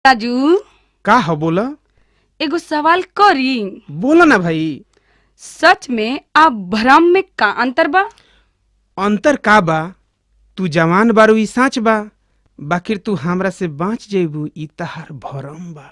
राजू, का हो बोला। एगो सवाल करी। बोला ना भाई। सच में आप भ्रम में का अंतर बा? अंतर का बा? तू जवान बारू ई साँच बा, बाकिर तू हमरा से बाँच जेबू ई तहार भरम बा।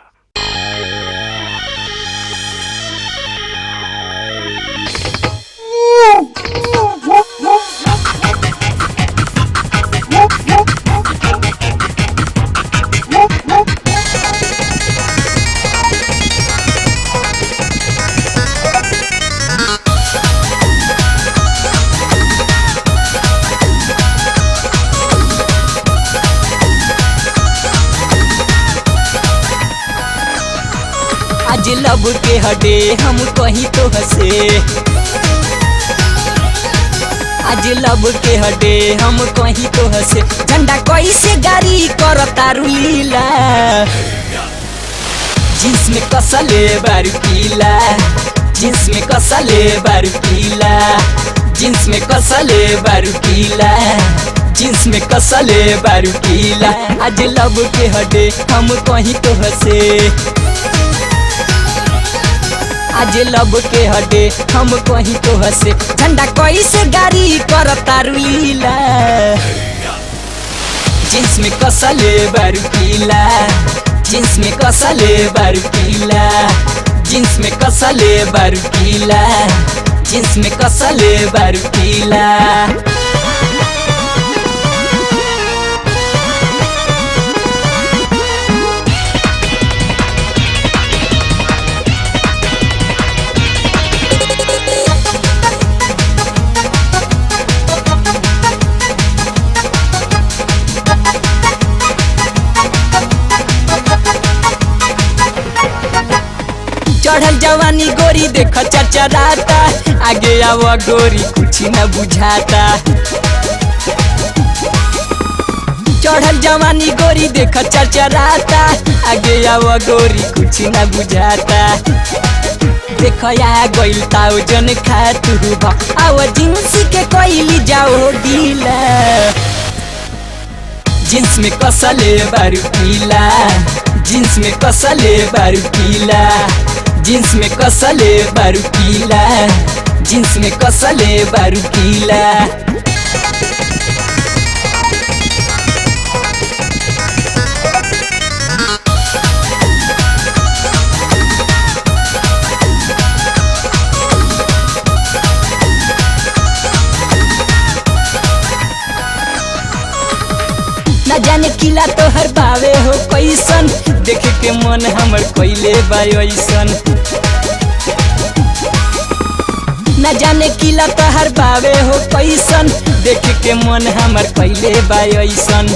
आज लब के हटे हम कहीं तो हंसे, आज लब के हटे हम कहीं तो हंसे। झंडा कैसे गाड़ी करता रुलीला, जींस में कसले बारू पीला, जींस में कसले बारू पीला, जींस में कसले बारू पीला, जींस में कसले बारू पीला। आज लब के हटे हम कहीं तो हंसे, आज लब के हटे हम कहीं तो हंसे। झंडा कैसे गाड़ी करता रुलीला, जींस में कसले बारू पीला, जींस में कसले बारू पीला, जींस में कसले बारू पीला, जींस में कसले बारू पीला। चढ़ल जवानी गोरी देख चरचराता, आगे आवा गोरी कुछ न बुझाता। चढ़ल जवानी गोरी देख चरचराता, आगे आवा गोरी कुछ न बुझाता। देख आ गइल ताऊ जन खातू बा, आवा जींस के कोइली जाओ गीला, जींस में कसले बारू पीला, जींस में कसले बारू पीला, जींस में कसले बारू पीला, जींस में कसले बारू पीला। न जाने किला तो हर बावे हो कैसन, देख के मन हमर कोइले बायसन। न जाने किला तो हर बावे हो कैसन, देख के मन हमर कोइले बायसन।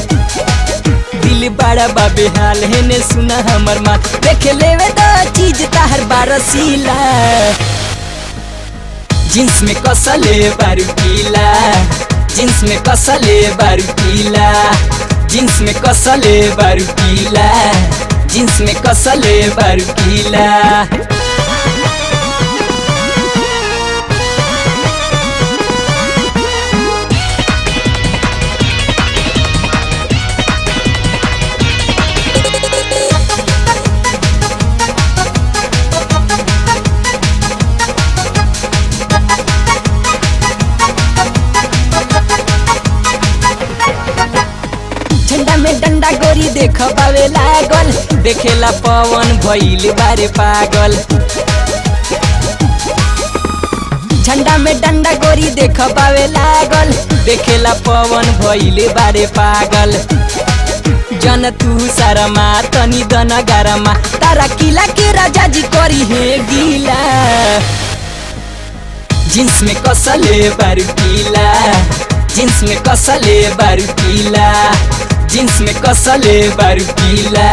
दिल बड़ा बाबे हाल है ने सुना हमर मात, देख लेवे तो चीज ताहर बारसीला, जींस में कसले बारू पीला, जींस में कसले बारू पीला, जींस में कसले बारू पीला, जींस में कसले बारू पीला। झंडा में डंडा गोरी देख पावे लागल, देखेला पवन भइल बारे पागल। झंडा में डंडा गोरी देख पावे लागल, देखेला पवन भइल बारे पागल। जन तू सारमा तनी दना गारमा, तारा किला के राजा जी करी है गीला, जींस में कसले बारू पीला, जींस में कसले बारू पीला, जींस में कसले बारू पीला,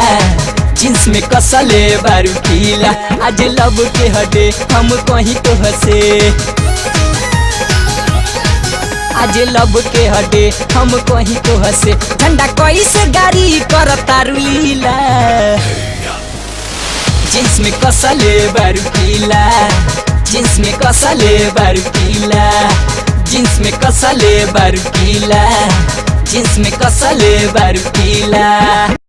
जींस में कसले बारू पीला। आज लब के हटे हम कहीं तो हंसे, आज लब के हटे हम कहीं तो हंसे। झंडा कैसे गाड़ी करता रुलीला, जींस में कसले बारू पीला, जींस में कसले बारू पीला, जींस में कसले बारू पीला, जींस में कसले बारू पीला।